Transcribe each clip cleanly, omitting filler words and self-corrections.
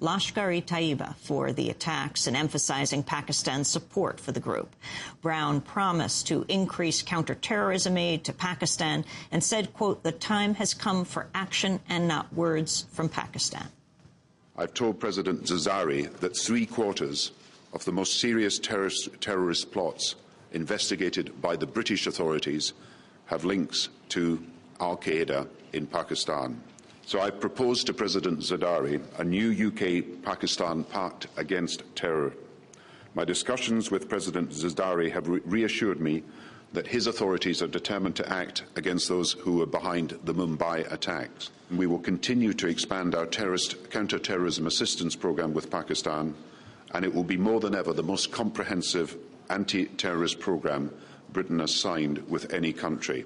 Lashkar-e-Taiba for the attacks and emphasizing Pakistan's support for the group. Brown promised to increase counterterrorism aid to Pakistan and said, quote, "The time has come for action and not words from Pakistan." I've told President Zardari that 3/4 of the most serious terrorist plots investigated by the British authorities have links to Al-Qaeda in Pakistan. So I proposed to President Zardari a new UK-Pakistan pact against terror. My discussions with President Zardari have reassured me that his authorities are determined to act against those who are behind the Mumbai attacks. We will continue to expand our counter-terrorism assistance programme with Pakistan, and it will be more than ever the most comprehensive anti-terrorist programme Britain has signed with any country.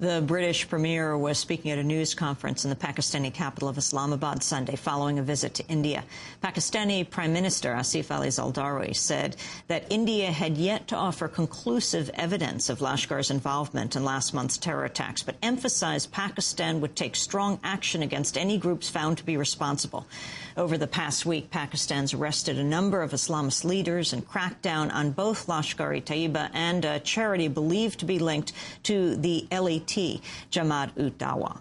The British Premier was speaking at a news conference in the Pakistani capital of Islamabad Sunday following a visit to India. Pakistani Prime Minister Asif Ali Zardari said that India had yet to offer conclusive evidence of Lashkar's involvement in last month's terror attacks, but emphasized Pakistan would take strong action against any groups found to be responsible. Over the past week, Pakistan's arrested a number of Islamist leaders and cracked down on both Lashkar-e-Taiba and a charity believed to be linked to the LET, Jamaat-ut-Dawa.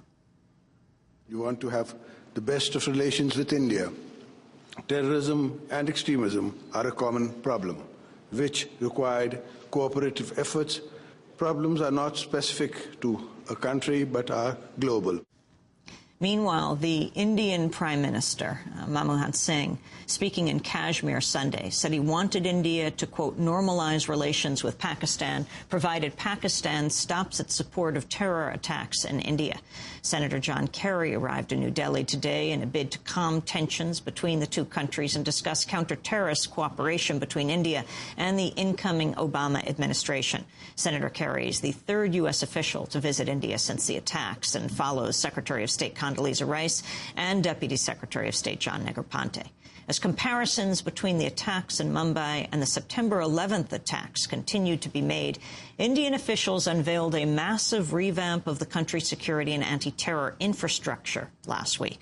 You want to have the best of relations with India. Terrorism and extremism are a common problem, which required cooperative efforts. Problems are not specific to a country, but are global. Meanwhile, the Indian Prime Minister, Manmohan Singh, speaking in Kashmir Sunday, said he wanted India to, quote, normalize relations with Pakistan, provided Pakistan stops its support of terror attacks in India. Senator John Kerry arrived in New Delhi today in a bid to calm tensions between the two countries and discuss counter-terrorist cooperation between India and the incoming Obama administration. Senator Kerry is the third U.S. official to visit India since the attacks and follows Secretary of State Condoleezza Rice and Deputy Secretary of State John Negroponte. As comparisons between the attacks in Mumbai and the September 11th attacks continued to be made, Indian officials unveiled a massive revamp of the country's security and anti-terror infrastructure last week.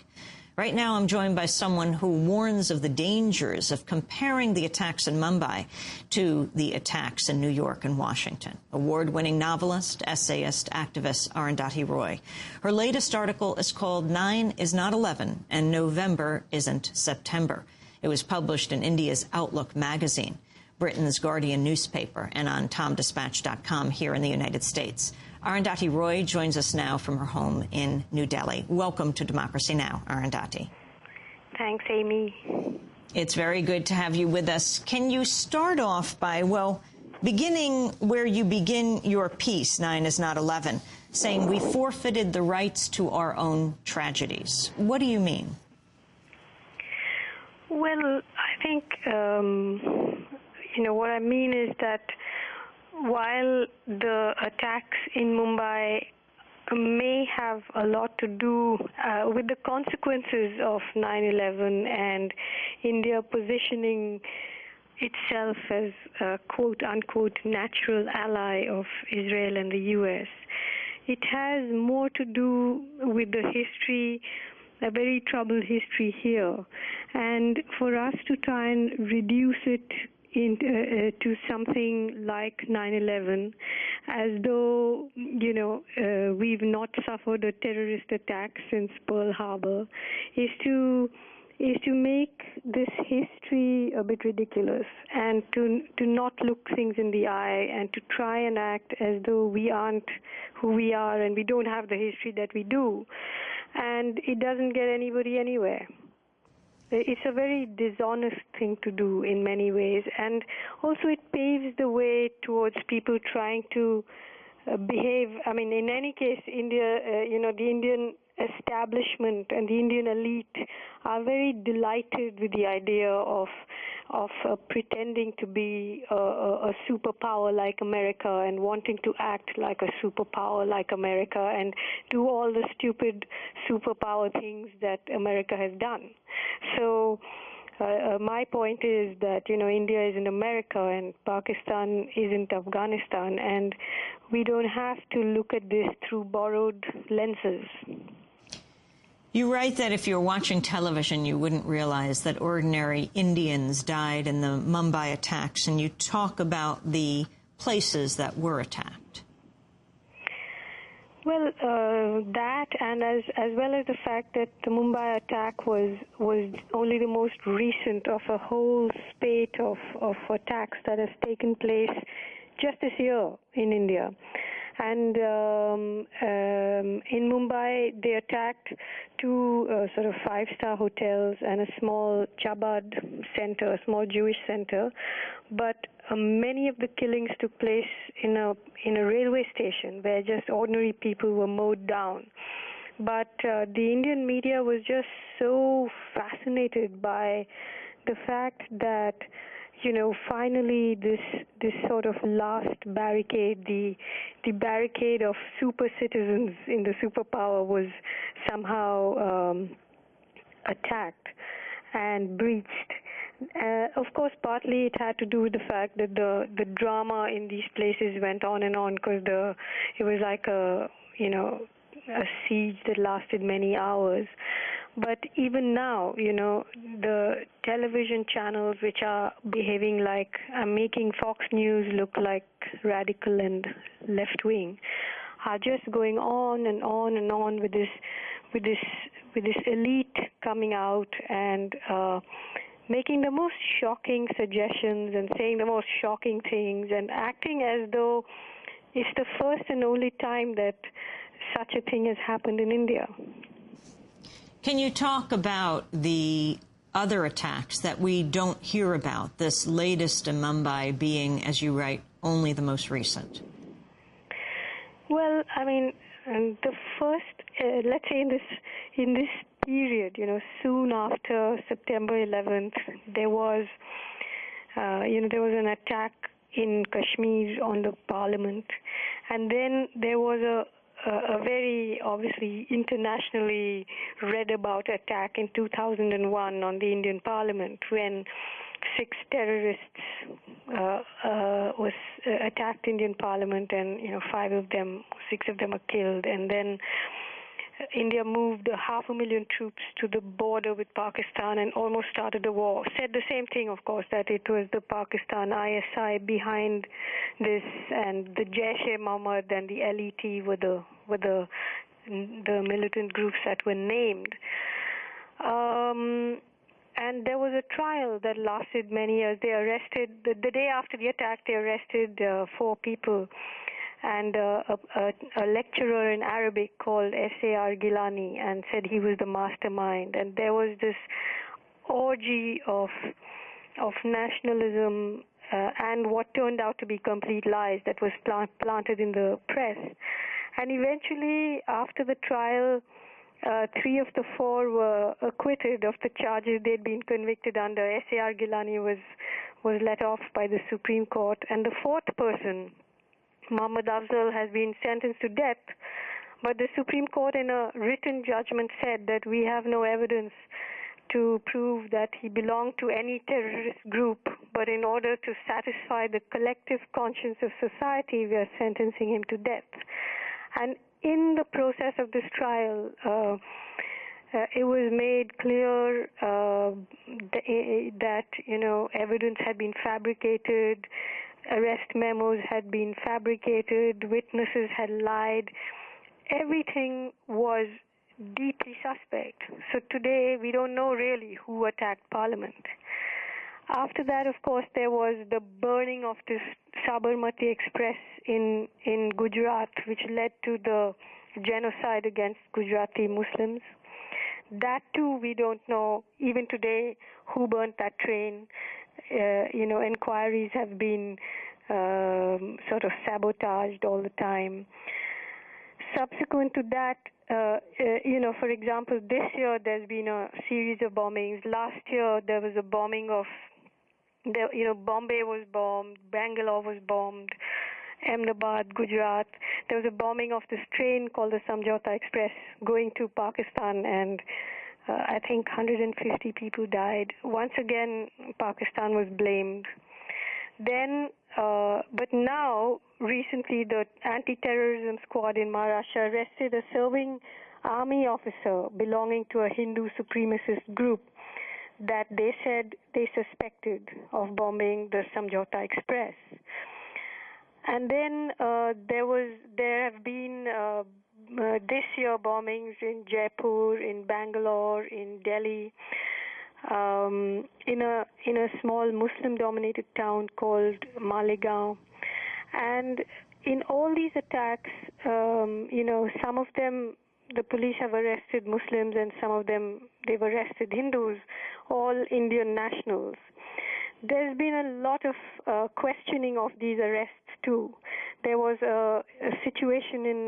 Right now, I'm joined by someone who warns of the dangers of comparing the attacks in Mumbai to the attacks in New York and Washington. Award-winning novelist, essayist, activist Arundhati Roy. Her latest article is called 9 is not 11 and November isn't September. It was published in India's Outlook magazine, Britainâs Guardian newspaper, and on TomDispatch.com here in the United States. Arundhati Roy joins us now from her home in New Delhi. Welcome to Democracy Now!, Arundhati. Thanks, Amy. It's very good to have you with us. Can you start off by, well, beginning where you begin your piece, 9 is not 11, saying we forfeited the rights to our own tragedies. What do you mean? Well, I think, what I mean is that while the attacks in Mumbai may have a lot to do with the consequences of 9/11 and India positioning itself as a quote-unquote natural ally of Israel and the U.S., it has more to do with the history, a very troubled history here. And for us to try and reduce it to something like 9/11, as though, we've not suffered a terrorist attack since Pearl Harbor, is to make this history a bit ridiculous and to not look things in the eye and to try and act as though we aren't who we are and we don't have the history that we do. And it doesn't get anybody anywhere. It's a very dishonest thing to do in many ways, and also it paves the way towards people trying to behave. I mean, in any case, India, the Indian establishment and the Indian elite are very delighted with the idea of pretending to be a superpower like America and wanting to act like a superpower like America and do all the stupid superpower things that America has done. So my point is that, India isn't America and Pakistan isn't Afghanistan, and we don't have to look at this through borrowed lenses. You write that if you're watching television, you wouldn't realize that ordinary Indians died in the Mumbai attacks, and you talk about the places that were attacked. Well, that and as well as the fact that the Mumbai attack was only the most recent of a whole spate of attacks that has taken place just this year in India. And in Mumbai, they attacked two sort of five-star hotels and a small Chabad center, a small Jewish center. But many of the killings took place in a railway station where just ordinary people were mowed down. But the Indian media was just so fascinated by the fact that, you know, finally this sort of last barricade, the barricade of super citizens in the superpower was somehow attacked and breached. Of course, partly it had to do with the fact that the drama in these places went on and on because it was like a siege that lasted many hours. But even now, you know, the television channels which are behaving like making Fox News look like radical and left-wing are just going on and on and on with this elite coming out and making the most shocking suggestions and saying the most shocking things and acting as though it's the first and only time that such a thing has happened in India. Can you talk about the other attacks that we don't hear about, this latest in Mumbai being, as you write, only the most recent? Well, I mean, the first, let's say in this period, you know, soon after September 11th, there was an attack in Kashmir on the parliament, and then there was a very obviously internationally read about attack in 2001 on the Indian Parliament when 6 terrorists attacked Indian Parliament, and 6 of them are killed, and then India moved 500,000 troops to the border with Pakistan and almost started a war. Said the same thing, of course, that it was the Pakistan ISI behind this, and the Jaish-e-Mohammed and the LET were the militant groups that were named. And there was a trial that lasted many years. They arrested, the day after the attack, they arrested 4 people. And a lecturer in Arabic called S.A.R. Gilani and said he was the mastermind. And there was this orgy of nationalism and what turned out to be complete lies that was planted in the press. And eventually, after the trial, 3 of the 4 were acquitted of the charges they'd been convicted under. S.A.R. Gilani was let off by the Supreme Court. And the 4th person, Muhammad Afzal, has been sentenced to death, but the Supreme Court in a written judgment said that we have no evidence to prove that he belonged to any terrorist group, but in order to satisfy the collective conscience of society, we are sentencing him to death. And in the process of this trial, it was made clear that evidence had been fabricated, arrest memos had been fabricated, witnesses had lied. Everything was deeply suspect. So today we don't know really who attacked Parliament. After that, of course, there was the burning of this Sabarmati Express in Gujarat, which led to the genocide against Gujarati Muslims. That too, we don't know even today who burnt that train. Inquiries have been sort of sabotaged all the time. Subsequent to that, for example, this year there's been a series of bombings. Last year there was a bombing of, Bombay was bombed, Bangalore was bombed, Ahmedabad, Gujarat. There was a bombing of this train called the Samjhauta Express going to Pakistan, and I think 150 people died. Once again, Pakistan was blamed. Then, but now, recently, the anti-terrorism squad in Maharashtra arrested a serving army officer belonging to a Hindu supremacist group that they said they suspected of bombing the Samjhauta Express. And then there have been this year bombings in Jaipur, in Bangalore, in Delhi, in a small Muslim-dominated town called Malegaon. And in all these attacks, some of them the police have arrested Muslims, and some of them they've arrested Hindus, all Indian nationals. There's been a lot of questioning of these arrests too. There was a situation in